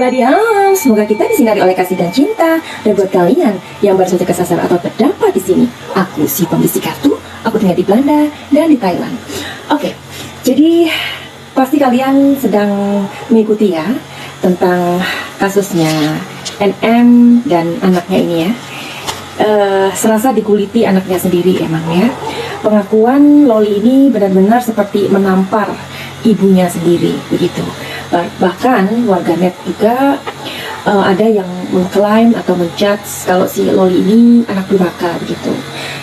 Jadi semoga kita disinari oleh kasih dan cinta. Dan buat kalian yang baru saja kesasar atau terdapat di sini, aku si pembisik kartu, aku tinggal di Belanda dan di Thailand. Oke, jadi pasti kalian sedang mengikuti ya tentang kasusnya NM dan anaknya ini ya. Serasa dikuliti anaknya sendiri emang ya. Pengakuan Loli ini benar-benar seperti menampar ibunya sendiri begitu. Bahkan warganet juga ada yang mengklaim atau menjudge kalau si Loli ini anak durhaka begitu.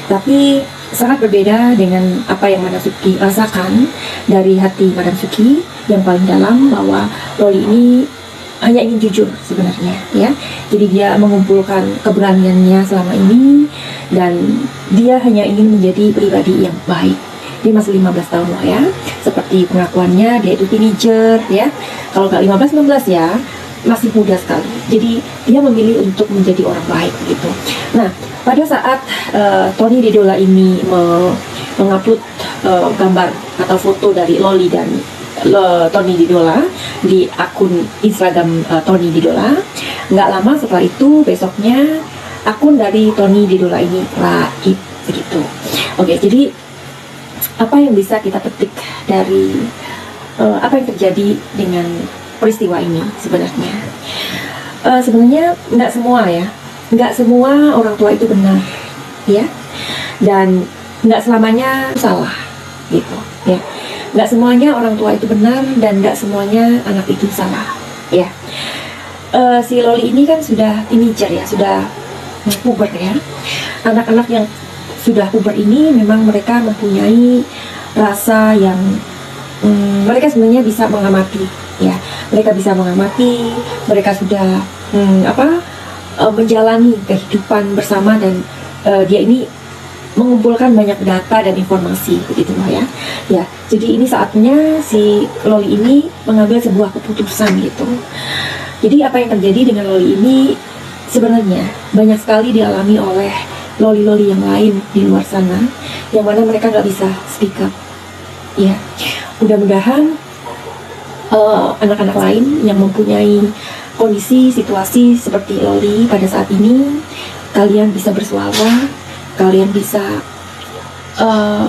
Tapi sangat berbeda dengan apa yang Madam Suki rasakan dari hati Madam Suki yang paling dalam, bahwa Loli ini hanya ingin jujur sebenarnya ya. Jadi dia mengumpulkan keberaniannya selama ini dan dia hanya ingin menjadi pribadi yang baik. Dia masih 15 tahun loh ya. Seperti pengakuannya dia itu teenager ya. Kalau nggak 15-16 ya, masih muda sekali. Jadi dia memilih untuk menjadi orang baik gitu. Nah, pada saat Tony Didola ini mengupload gambar atau foto dari Loli dan Tony Didola di akun Instagram Tony Didola, nggak lama setelah itu besoknya akun dari Tony Didola ini raib begitu. Oke, jadi apa yang bisa kita petik dari apa yang terjadi dengan peristiwa ini sebenarnya? Sebenarnya nggak semua ya, nggak semua orang tua itu benar ya, dan nggak selamanya salah gitu ya. Nggak semuanya orang tua itu benar dan nggak semuanya anak itu salah ya. Si Loli ini kan sudah teenager ya, sudah puber ya. Anak-anak yang sudah puber ini memang mereka mempunyai rasa yang mereka sebenarnya bisa mengamati ya. Mereka bisa mengamati, mereka sudah menjalani kehidupan bersama dan dia ini mengumpulkan banyak data dan informasi begitu loh ya. Ya, jadi ini saatnya si Loli ini mengambil sebuah keputusan gitu. Jadi apa yang terjadi dengan Loli ini sebenarnya banyak sekali dialami oleh Loli-Loli yang lain di luar sana, yang mana mereka nggak bisa speak up. Ya, mudah-mudahan anak-anak lain yang mempunyai kondisi situasi seperti Loli pada saat ini, kalian bisa bersuara, kalian bisa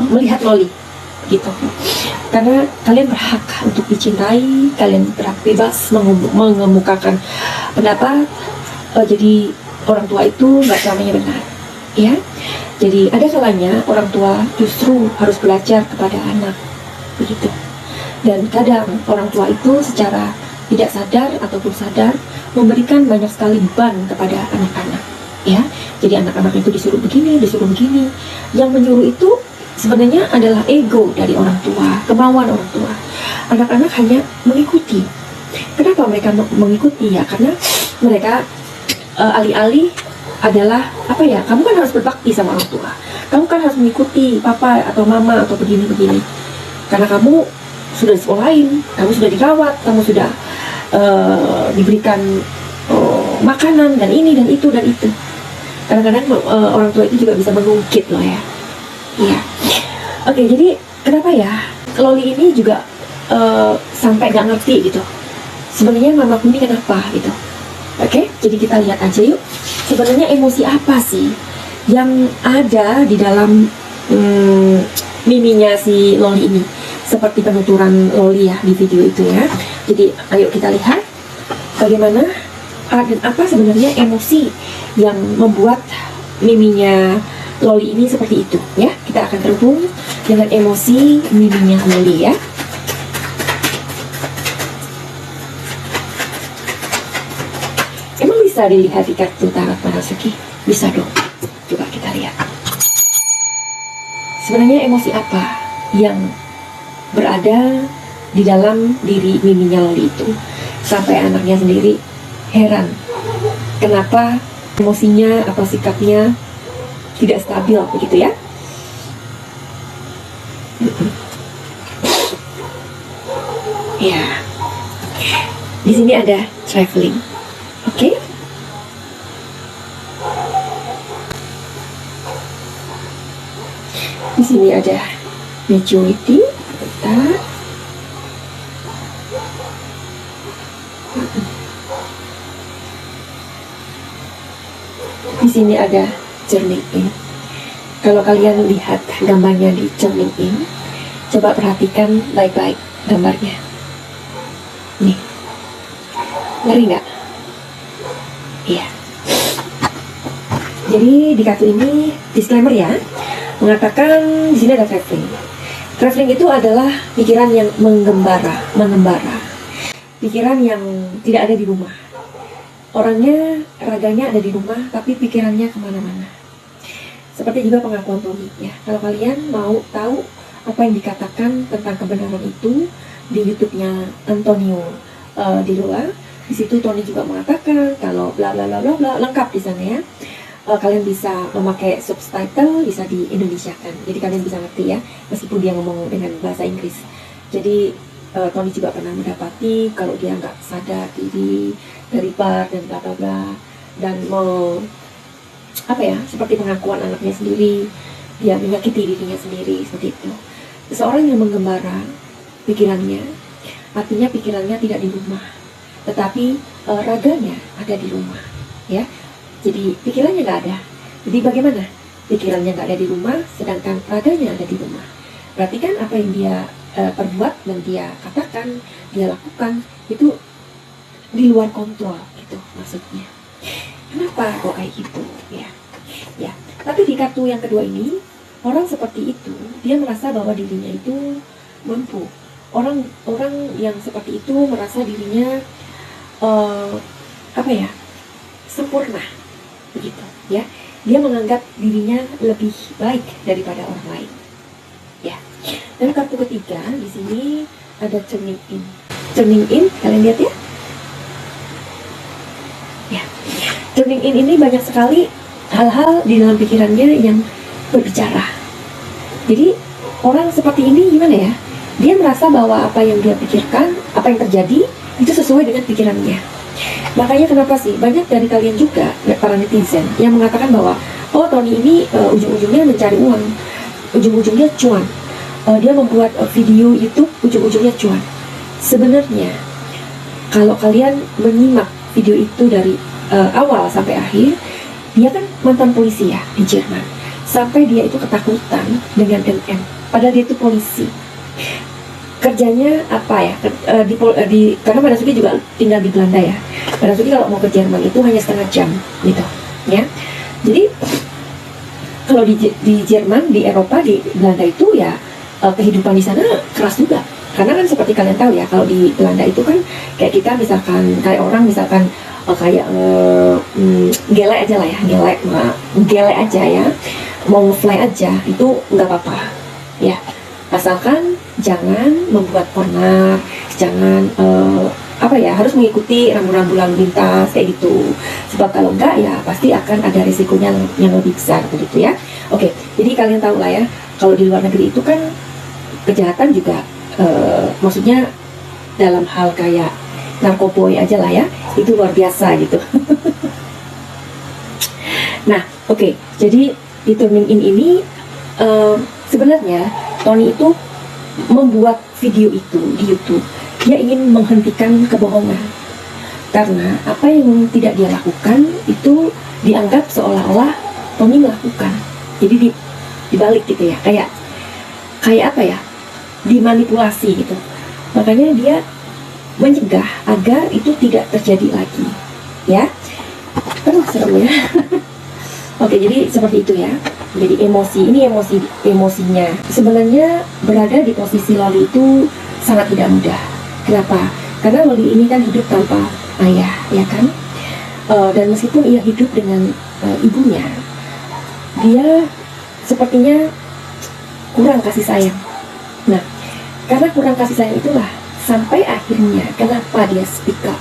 melihat Loli gitu, karena kalian berhak untuk dicintai, kalian berhak bebas mengemukakan pendapat. Jadi orang tua itu nggak selamanya benar ya. Jadi ada kalanya orang tua justru harus belajar kepada anak begitu, dan kadang orang tua itu secara tidak sadar ataupun sadar memberikan banyak sekali beban kepada anak-anak ya. Jadi anak-anak itu disuruh begini, disuruh begini. Yang menyuruh itu sebenarnya adalah ego dari orang tua, kemauan orang tua. Anak-anak hanya mengikuti. Kenapa mereka mengikuti ya? Karena mereka alih-alih adalah apa ya? Kamu kan harus berbakti sama orang tua. Kamu kan harus mengikuti papa atau mama atau begini-begini. Karena kamu sudah disekolahin, kamu sudah dirawat, kamu sudah diberikan makanan dan ini dan itu dan itu. Kadang-kadang orang tua itu juga bisa mengungkit loh ya. Iya. Oke, jadi kenapa ya Loli ini juga sampai nggak ngerti gitu. Sebenarnya mama ini kenapa gitu. Oke, jadi kita lihat aja yuk. Sebenarnya emosi apa sih yang ada di dalam miminya si Loli ini? Seperti penuturan Loli ya di video itu ya. Jadi ayo kita lihat bagaimana dan apa sebenarnya emosi yang membuat miminya Loli ini seperti itu ya. Kita akan terhubung dengan emosi miminya Loli ya. Emang bisa dilihat di kartu tarot Madam Suki? Bisa dong. Coba kita lihat. Sebenarnya emosi apa yang berada di dalam diri miminya Loli itu sampai anaknya sendiri heran kenapa emosinya atau sikapnya tidak stabil begitu ya. Ya, di sini ada traveling, oke? Di sini ada majority, bentar. di sini ada Turning In. Kalau kalian lihat gambarnya di Turning In, coba perhatikan baik-baik gambarnya. Nih, ngeri nggak? Iya. Jadi di kartu ini disclaimer ya, mengatakan di sini ada traveling. Traveling itu adalah pikiran yang mengembara, pikiran yang tidak ada di rumah. Orangnya, raganya ada di rumah, tapi pikirannya kemana-mana. Seperti juga pengakuan Tony ya. Kalau kalian mau tahu apa yang dikatakan tentang kebenaran itu di YouTube-nya Antonio Di Loa, di situ Tony juga mengatakan kalau bla bla bla bla bla, lengkap di sana ya. Kalian bisa memakai subtitle, bisa di Indonesiakan, jadi kalian bisa ngerti ya, meskipun dia ngomong dengan bahasa Inggris. Jadi Tony juga pernah mendapati kalau dia nggak sadar diri, terlibat dan bla bla bla, dan mau apa ya, seperti pengakuan anaknya sendiri, dia menyakiti dirinya sendiri seperti itu. Seseorang yang menggembara pikirannya, artinya pikirannya tidak di rumah, tetapi raganya ada di rumah ya. Jadi pikirannya nggak ada. Jadi bagaimana? Pikirannya nggak ada di rumah, sedangkan raganya ada di rumah. Berarti kan apa yang dia perbuat dan dia katakan, dia lakukan itu di luar kontrol gitu maksudnya. Kenapa kok kayak gitu? Ya. Tapi di kartu yang kedua ini, orang seperti itu dia merasa bahwa dirinya itu mampu. Orang yang seperti itu merasa dirinya sempurna. Begitu ya, dia menganggap dirinya lebih baik daripada orang lain ya. Dan kartu ketiga di sini ada Turning In. Turning In, kalian lihat ya, Turning In ini banyak sekali hal-hal di dalam pikirannya yang berbicara. Jadi orang seperti ini gimana ya, dia merasa bahwa apa yang dia pikirkan, apa yang terjadi itu sesuai dengan pikirannya. Makanya kenapa sih banyak dari kalian juga, para netizen, yang mengatakan bahwa Tony ini ujung-ujungnya mencari uang, ujung-ujungnya cuan, dia membuat video YouTube, ujung-ujungnya cuan. Sebenarnya kalau kalian menyimak video itu dari awal sampai akhir, dia kan mantan polisi ya di Jerman, sampai dia itu ketakutan dengan MM, padahal dia itu polisi. Kerjanya apa ya, karena Pak Dasuki juga tinggal di Belanda ya. Pak Dasuki kalau mau ke Jerman itu hanya setengah jam gitu ya. Jadi kalau di Jerman, di Eropa, di Belanda itu ya kehidupan di sana keras juga. Karena kan seperti kalian tahu ya, kalau di Belanda itu kan kayak kita misalkan, kayak orang misalkan gelek aja lah ya, gelek aja ya, mau fly aja itu nggak apa-apa ya, asalkan jangan membuat onar, jangan harus mengikuti rambu-rambu lalu lintas kayak gitu. Sebab kalau enggak ya pasti akan ada risikonya yang lebih besar begitu ya. Oke, jadi kalian tahu lah ya, kalau di luar negeri itu kan kejahatan juga maksudnya dalam hal kayak narkoboy aja lah ya, itu luar biasa gitu. Nah, oke, jadi di Turning In ini sebenarnya Tony itu membuat video itu di YouTube. Dia ingin menghentikan kebohongan, karena apa yang tidak dia lakukan itu dianggap seolah-olah Tony melakukan. Jadi dibalik gitu ya, kayak apa ya, dimanipulasi gitu. Makanya dia mencegah agar itu tidak terjadi lagi ya. Aduh, serem ya. Oke, jadi seperti itu ya. Jadi emosinya sebenarnya berada di posisi Loli itu sangat tidak mudah. Kenapa? Karena Loli ini kan hidup tanpa ayah, ya kan? Dan meskipun ia hidup dengan ibunya, dia sepertinya kurang kasih sayang. Nah, karena kurang kasih sayang itulah sampai akhirnya kenapa dia speak up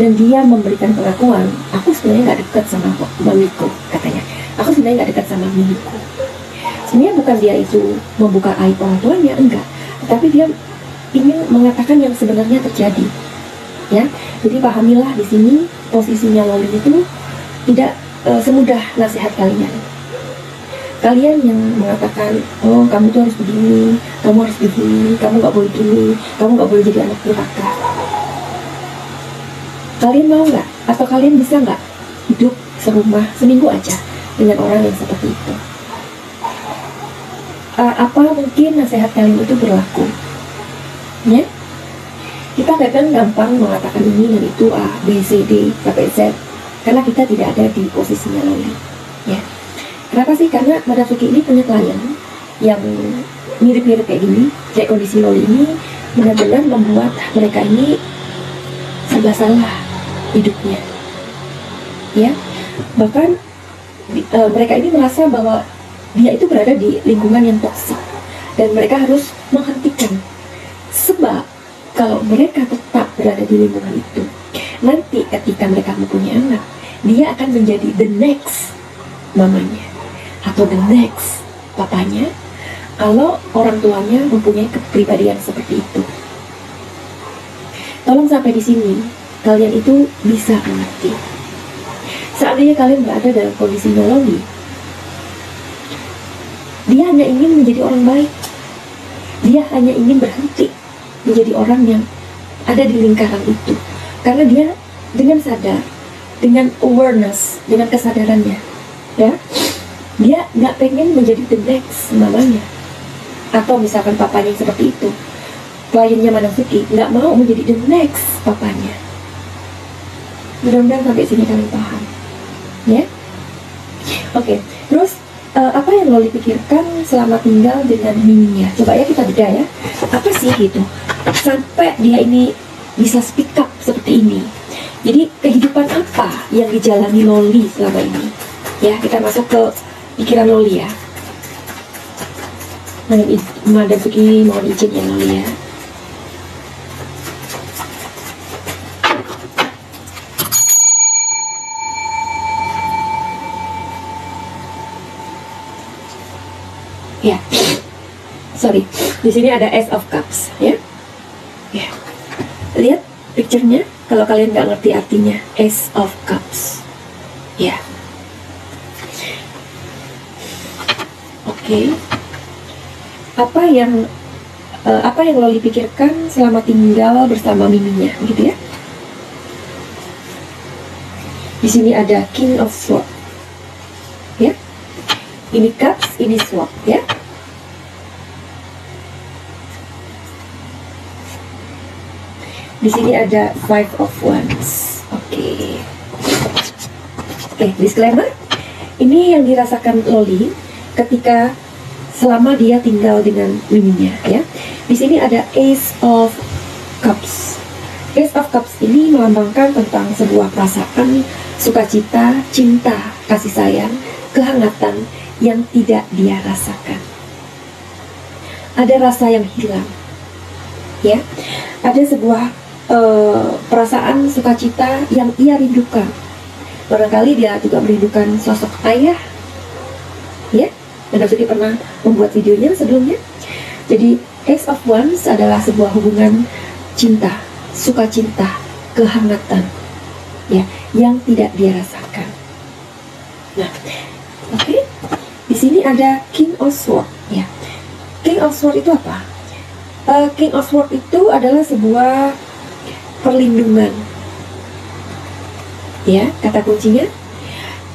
dan dia memberikan pengakuan, aku sebenarnya nggak dekat sama mamiku, katanya. Aku sebenarnya nggak dekat sama mamiku. Sebenarnya bukan dia itu membuka aib orang tuanya, enggak. Tapi dia ingin mengatakan yang sebenarnya terjadi. Ya, jadi pahamilah di sini posisinya Loli itu tidak semudah nasihat kalian. Kalian yang mengatakan, oh kamu tuh harus begini, kamu harus begini, kamu nggak boleh gini, kamu nggak boleh jadi anak durhaka. Kalian mau nggak? Atau kalian bisa nggak hidup serumah seminggu aja dengan orang yang seperti itu. Apa mungkin nasihat kalian itu berlaku? Ya, kita kadang gampang mengatakan ini dan itu A, B, C, D, sampai Z, karena kita tidak ada di posisinya Loli. Ya, kenapa sih? Karena Madam Suki ini punya klien yang mirip-mirip kayak gini, kayak kondisi Loli ini, benar-benar membuat mereka ini serba salah hidupnya. Ya, bahkan mereka ini merasa bahwa dia itu berada di lingkungan yang toksik dan mereka harus menghentikan. Sebab kalau mereka tetap berada di lingkungan itu, nanti ketika mereka mempunyai anak, dia akan menjadi the next mamanya atau the next papanya kalau orang tuanya mempunyai kepribadian seperti itu. Tolong sampai di sini kalian itu bisa mengerti. Seandainya kalian berada dalam kondisi Loli, dia hanya ingin menjadi orang baik. Dia hanya ingin berhenti menjadi orang yang ada di lingkaran itu. Karena dia dengan sadar, dengan awareness, dengan kesadarannya, ya, dia nggak pengen menjadi the next mamanya. Atau misalkan papanya yang seperti itu. Kliennya Madam Suki nggak mau menjadi the next papanya. Mudah-mudahan sampai sini kalian paham. Ya, oke. Terus apa yang Loli pikirkan selama tinggal dengan mininya? Coba ya kita bedah ya. Apa sih gitu sampai dia ini bisa speak up seperti ini? Jadi kehidupan apa yang dijalani Loli selama ini? Ya, kita masuk ke pikiran Loli ya. Madam Suki mohon izin ya Loli ya. Ya, sorry. Di sini ada Ace of Cups, ya. Ya, lihat picture-nya. Kalau kalian nggak ngerti artinya, Ace of Cups. Ya. Oke. Apa yang Loli pikirkan selama tinggal bersama miminya, gitu ya? Di sini ada King of Swords, ya. Ini Cups, ini Sword, ya. Di sini ada Five of Wands. Oke, disclaimer. Ini yang dirasakan Loli ketika selama dia tinggal dengan miminya, ya. Di sini ada Ace of Cups. Ace of Cups ini melambangkan tentang sebuah perasaan sukacita, cinta, kasih sayang, kehangatan yang tidak dia rasakan. Ada rasa yang hilang, ya. Ada sebuah perasaan sukacita yang ia rindukan. Barangkali dia juga merindukan sosok ayah, ya. Madam Suki pernah membuat videonya sebelumnya. Jadi Ace of Wands adalah sebuah hubungan cinta, sukacita, kehangatan, ya, yang tidak dia rasakan. Nah, oke. Di sini ada King of Swords, ya. King of Swords itu apa? King of Swords itu adalah sebuah perlindungan, ya. Kata kuncinya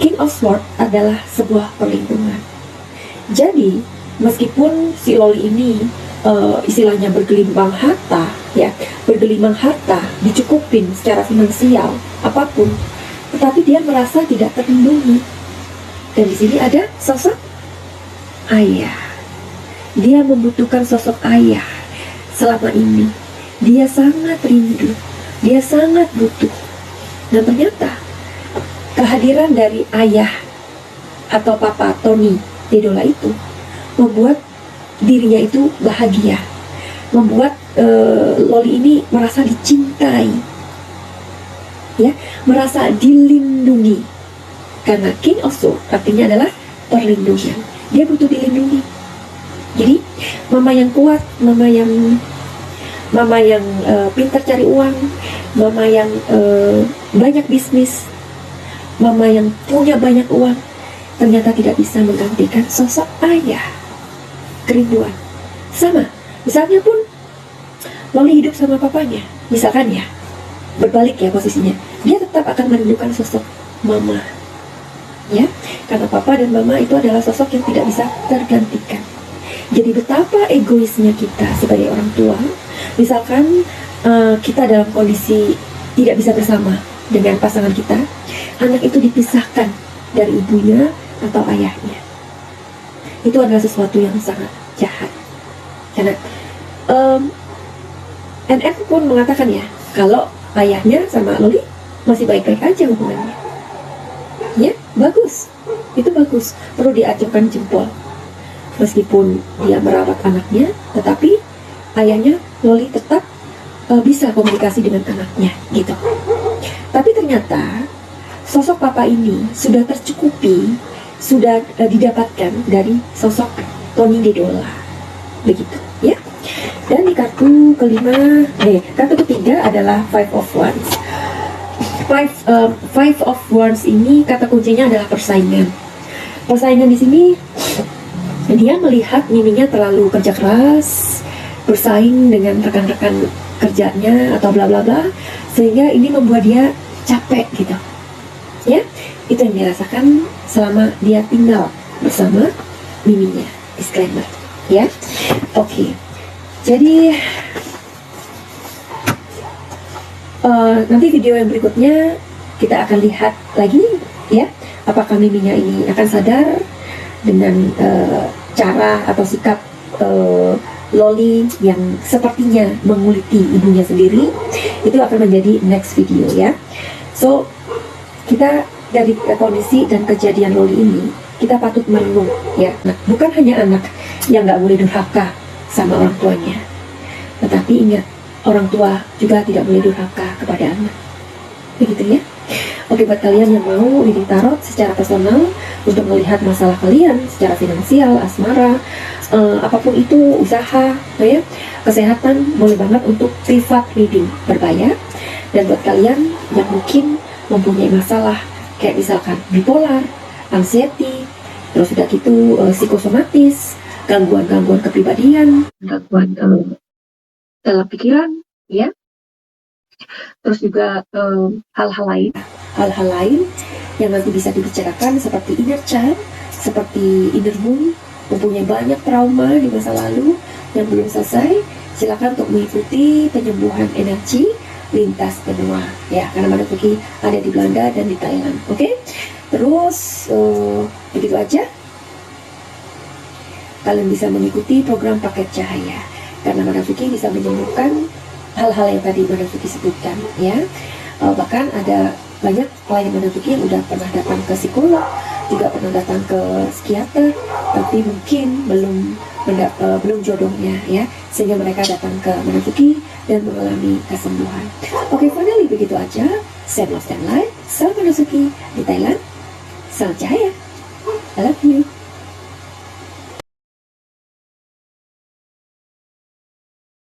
King of Swords adalah sebuah perlindungan. Jadi meskipun si Loli ini istilahnya bergelimang harta, ya, bergelimang harta, dicukupin secara finansial apapun, tetapi dia merasa tidak terlindungi. Dan di sini ada sosok ayah. Dia membutuhkan sosok ayah selama ini. Dia sangat rindu, dia sangat butuh. Dan ternyata kehadiran dari ayah atau papa Tony Tedola itu membuat dirinya itu bahagia, membuat Loli ini merasa dicintai, ya, merasa dilindungi. Karena King of Swords artinya adalah perlindungan. Dia butuh dilindungi. Jadi mama yang kuat, mama yang pintar cari uang, mama yang banyak bisnis, mama yang punya banyak uang, ternyata tidak bisa menggantikan sosok ayah. Kerinduan sama. Misalnya pun Loli hidup sama papanya, misalkan ya, berbalik ya posisinya, dia tetap akan merindukan sosok mama, ya, karena papa dan mama itu adalah sosok yang tidak bisa tergantikan. Jadi betapa egoisnya kita sebagai orang tua, misalkan kita dalam kondisi tidak bisa bersama dengan pasangan kita, anak itu dipisahkan dari ibunya atau ayahnya. Itu adalah sesuatu yang sangat jahat. Karena NN pun mengatakan ya, kalau ayahnya sama Loli masih baik-baik aja hubungannya. Ya, bagus. Itu bagus. Perlu diacungkan jempol. Meskipun dia merawat anaknya, tetapi ayahnya Loli tetap bisa komunikasi dengan anaknya gitu. Tapi ternyata sosok papa ini sudah tercukupi, sudah didapatkan dari sosok Tony Dedola, begitu ya. Dan di kartu ketiga adalah Five of Wands. Five of Wands ini kata kuncinya adalah persaingan. Persaingan di sini dia melihat miminya terlalu kerja keras, bersaing dengan rekan-rekan kerjanya atau bla bla bla, sehingga ini membuat dia capek gitu. Ya, itu yang dirasakan selama dia tinggal bersama miminya. Disclaimer, ya. Oke. Jadi nanti video yang berikutnya kita akan lihat lagi ya, apakah miminya ini akan sadar dengan cara atau sikap Loli yang sepertinya menguliti ibunya sendiri. Itu akan menjadi next video ya. So kita dari kondisi dan kejadian Loli ini, kita patut merenung ya. Nah, bukan hanya anak yang nggak boleh durhaka sama orang tuanya, tetapi ingat, orang tua juga tidak boleh durhaka kepada anak. Begitu ya. Oke, buat kalian yang mau reading tarot secara personal untuk melihat masalah kalian secara finansial, asmara, apapun itu, usaha, ya, kesehatan, boleh banget untuk private reading berbayar. Dan buat kalian yang mungkin mempunyai masalah kayak misalkan bipolar, anxiety, terus udah gitu psikosomatis, gangguan-gangguan kepribadian, gangguan dalam pikiran, ya. Terus juga hal-hal lain yang nanti bisa dibicarakan seperti inner child, seperti inner wound, mempunyai banyak trauma di masa lalu yang belum selesai. Silakan untuk mengikuti penyembuhan energi lintas benua ya, karena Madam Vicky ada di Belanda dan di Thailand. Oke? Terus begitu aja. Kalian bisa mengikuti program paket cahaya karena Madam Vicky bisa menyembuhkan hal-hal yang tadi Madam Vicky sebutkan ya. Bahkan ada banyak klien Madam Vicky yang udah pernah datang ke psikolog, juga pernah datang ke psikiater, tapi mungkin belum jodohnya ya, sehingga mereka datang ke Madam Vicky dan mengalami kesembuhan. Oke, finally begitu aja. Send love and light. Salam Madam Vicky di Thailand. Salam cahaya. I love you.